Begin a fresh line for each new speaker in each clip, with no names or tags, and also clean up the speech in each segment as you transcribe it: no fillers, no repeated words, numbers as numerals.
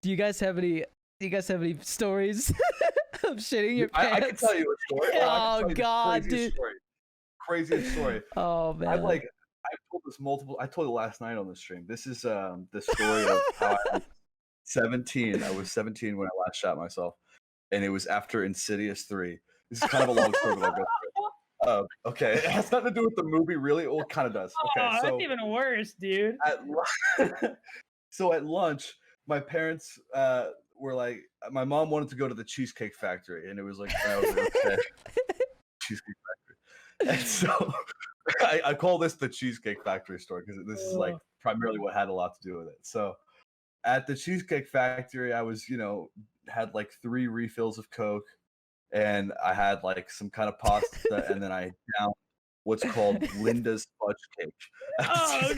Do you guys have any? Do you guys have any stories of shitting your pants?
I can tell you a story.
Oh God, dude!
Craziest story.
Oh man!
I've told this multiple. I told it last night on the stream. This is the story of how I was 17. I was 17 when I last shot myself, and it was after Insidious 3. This is kind of a long story, but I'll go through it. Okay, it has nothing to do with the movie, really. Well, it kind of does. Okay,
Oh, that's even worse, dude.
So at lunch, my parents were like, my mom wanted to go to the Cheesecake Factory, and it was like, I was like, okay, Cheesecake Factory. And so I call this the Cheesecake Factory story because this is like primarily what had a lot to do with it. So at the Cheesecake Factory, I was, had like 3 refills of Coke, and I had like some kind of pasta, and then I downed what's called Linda's fudge cake.
Oh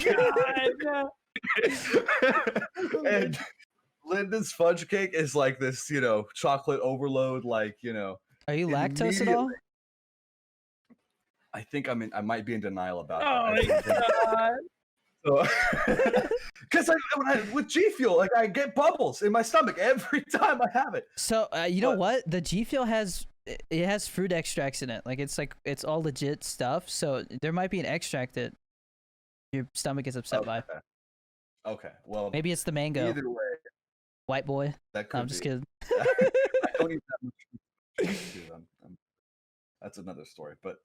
God!
And Linda's fudge cake is like this, chocolate overload, like,
Are you lactose at all?
I think I might be in denial about
Oh
that.
my God!
Because with G Fuel, like I get bubbles in my stomach every time I have it.
So you know what? The G Fuel has fruit extracts in it. Like it's all legit stuff. So there might be an extract that your stomach is upset by.
Okay, well,
maybe it's the mango.
Either way,
white boy.
That could
I'm just kidding.
I don't eat that much. That's another story. But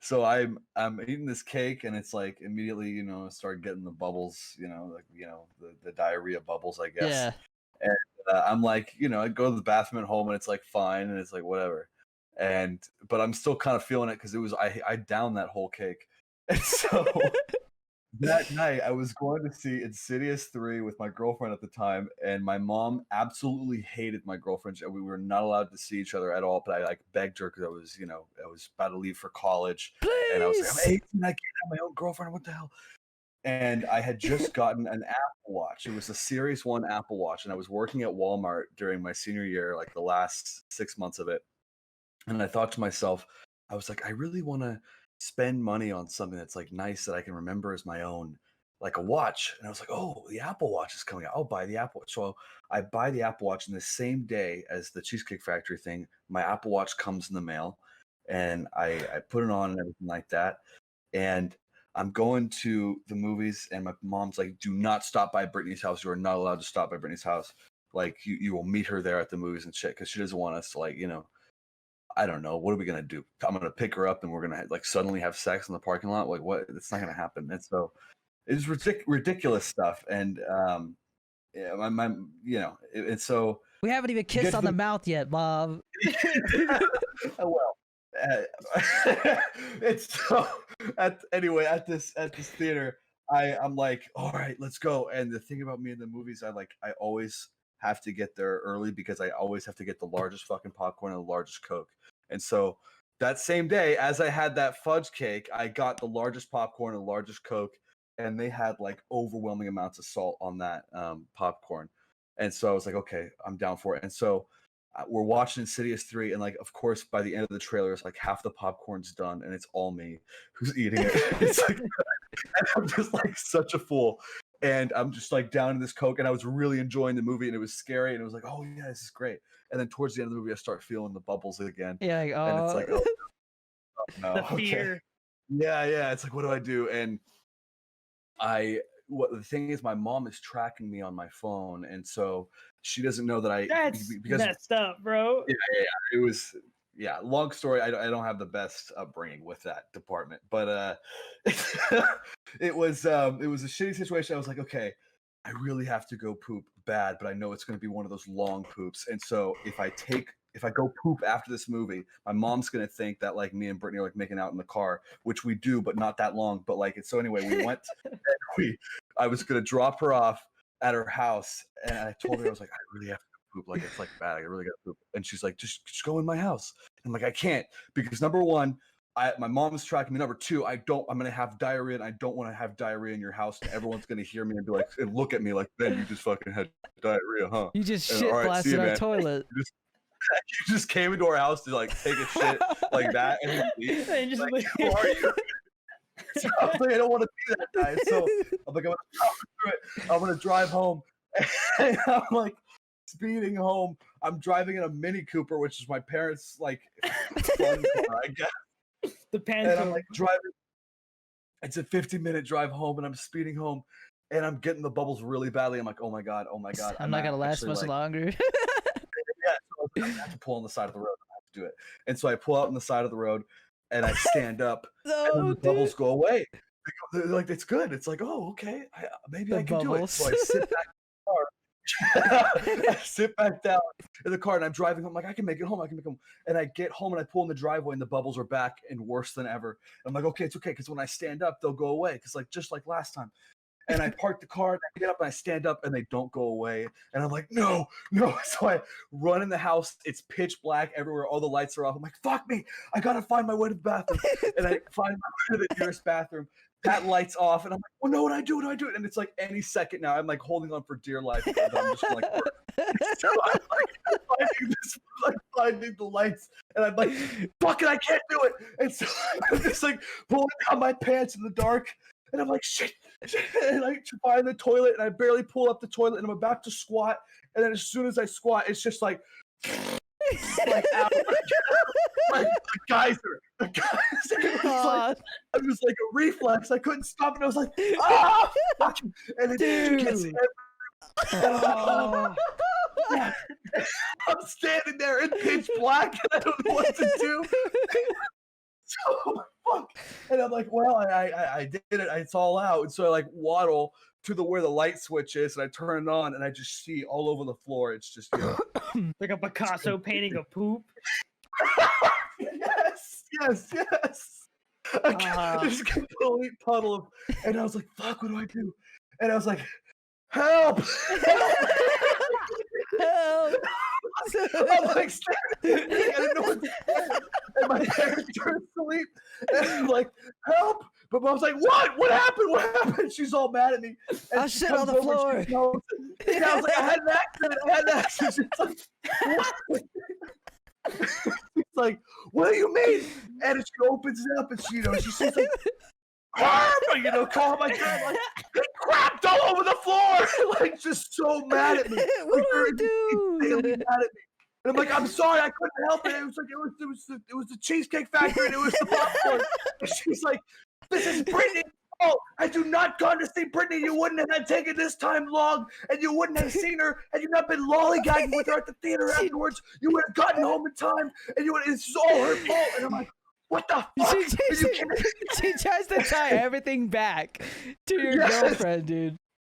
so I'm eating this cake, and it's like immediately, start getting the bubbles, the diarrhea bubbles, I guess.
Yeah.
And I'm like, I go to the bathroom at home, and it's like fine, and it's like whatever. But I'm still kind of feeling it because it was I downed that whole cake, and so. That night, I was going to see Insidious 3 with my girlfriend at the time, and my mom absolutely hated my girlfriend. We were not allowed to see each other at all, but I like begged her because I was about to leave for college.
Please!
And I was like, I'm 18, I can't have my own girlfriend. What the hell? And I had just gotten an Apple Watch. It was a Series 1 Apple Watch, and I was working at Walmart during my senior year, like the last 6 months of it. And I thought to myself, I was like, I really want to spend money on something that's like nice that I can remember as my own, like a watch. And I was like, oh, the Apple Watch is coming out. I'll buy the Apple Watch. So I buy the Apple Watch, and the same day as the Cheesecake Factory thing, my Apple Watch comes in the mail, and I put it on and everything like that. And I'm going to the movies, and my mom's like, do not stop by Brittany's house. You are not allowed to stop by Brittany's house. Like you will meet her there at the movies and shit, because she doesn't want us to like, I don't know. What are we gonna do? I'm gonna pick her up, and we're gonna like suddenly have sex in the parking lot. Like, what? It's not gonna happen. And so, it's ridiculous stuff. And yeah, and so
we haven't even kissed on the mouth yet, Bob.
Well, it's so anyway at this theater. I'm like, all right, let's go. And the thing about me in the movies, I always have to get there early because I always have to get the largest fucking popcorn and the largest Coke. And so that same day, as I had that fudge cake, I got the largest popcorn and the largest Coke, and they had like overwhelming amounts of salt on that popcorn. And so I was like, okay, I'm down for it. And so we're watching Insidious 3, and like, of course, by the end of the trailer, it's like half the popcorn's done, and it's all me who's eating it. It's like, and I'm just like such a fool. And I'm just like down in this Coke, and I was really enjoying the movie, and it was scary, and it was like, oh yeah, this is great. And then towards the end of the movie, I start feeling the bubbles again.
Yeah,
and it's like, oh no,
The fear.
okay. Yeah. It's like, what do I do? And the thing is, my mom is tracking me on my phone, and so she doesn't know that
That's
because
messed up, bro.
Yeah. It was. Yeah, long story. I don't have the best upbringing with that department, but it was a shitty situation. I was like, okay, I really have to go poop bad, but I know it's going to be one of those long poops. And so if I go poop after this movie, my mom's going to think that like me and Brittany are like making out in the car, which we do, but not that long. But like, so anyway, we went. I was going to drop her off at her house, and I told her, I was like, I really have to poop, like it's like bad, I really gotta poop. And she's like, just go in my house. And I'm like, I can't, because number one, my mom is tracking me. Number two, I'm gonna have diarrhea, and I don't want to have diarrhea in your house, and everyone's gonna hear me and be like, and look at me like, Ben, you just fucking had diarrhea, huh?
You just
And,
shit
all right, see
blasted
you,
our
man.
toilet.
You just came into our house to like take a shit like that, and then leave.
And just
Like,
leave.
who are you? So I was like, I don't want to be that guy. So I'm like, I'm gonna drive home. And I'm like, speeding home. I'm driving in a Mini Cooper, which is my parents' like fun car, I guess.
The
And I'm
Pantone.
like driving. It's a 15-minute drive home, and I'm speeding home, and I'm getting the bubbles really badly. I'm like, oh my god.
I'm not gonna last much longer.
Yeah, so I have to pull on the side of the road. I have to do it. And so I pull out on the side of the road, and I stand up, and then the bubbles go away. They're like, it's good. It's like, oh, okay. Maybe I can do it. So I sit back in the car. I sit back down in the car, and I'm driving home. I'm like, I can make it home. And I get home, and I pull in the driveway, and the bubbles are back and worse than ever. I'm like, okay, it's okay, because when I stand up, they'll go away. Because just like last time. And I park the car, and I get up, and I stand up, and they don't go away. And I'm like, no. So I run in the house. It's pitch black everywhere. All the lights are off. I'm like, fuck me. I got to find my way to the bathroom. And I find my way to the nearest bathroom. That light's off. And I'm like, well, no, what do I do? And it's like any second now. I'm like holding on for dear life. I'm just like, so I'm like finding the lights. And I'm like, fuck it, I can't do it. And so I'm just like pulling down my pants in the dark. And I'm like, shit. And I find the toilet, and I barely pull up the toilet, and I'm about to squat. And then as soon as I squat, it's just like out. Like a geyser. It was like a reflex. I couldn't stop it. I was like, ah! And it gets everywhere. Yeah. I'm standing there in pitch black, and I don't know what to do. So fuck. And I'm like, well, I did it. It's all out. And so I like waddle to where the light switch is, and I turn it on, and I just see all over the floor. It's just
Like a Picasso painting of poop.
Yes. There's a complete puddle of, and I was like, fuck, what do I do? And I was like, help!
Help!
I'm like, I didn't know what to say. And my parents turned asleep, and I'm like, help! But Mom's like, what happened? She's all mad at me. And
I
she
shit on
comes
the
over
floor.
and she knows it. And I was like, I had an accident. She's like, what? She's like, what do you mean? And she opens it up, and she sees like, call my dad, like, it crapped all over the floor, like just so mad at me.
What do I
Really
do?
mad at me. And I'm like, I'm sorry, I couldn't help it. It was like it was the Cheesecake Factory, and it was the popcorn. And she's like, this is Brittany. Oh, had you not gone to see Brittany, you wouldn't have taken this time long, and you wouldn't have seen her, and you'd not been lollygagging with her at the theater afterwards. You would have gotten home in time, and it's all her fault. And I'm like, what the fuck?
She tries to tie everything back to your girlfriend, dude.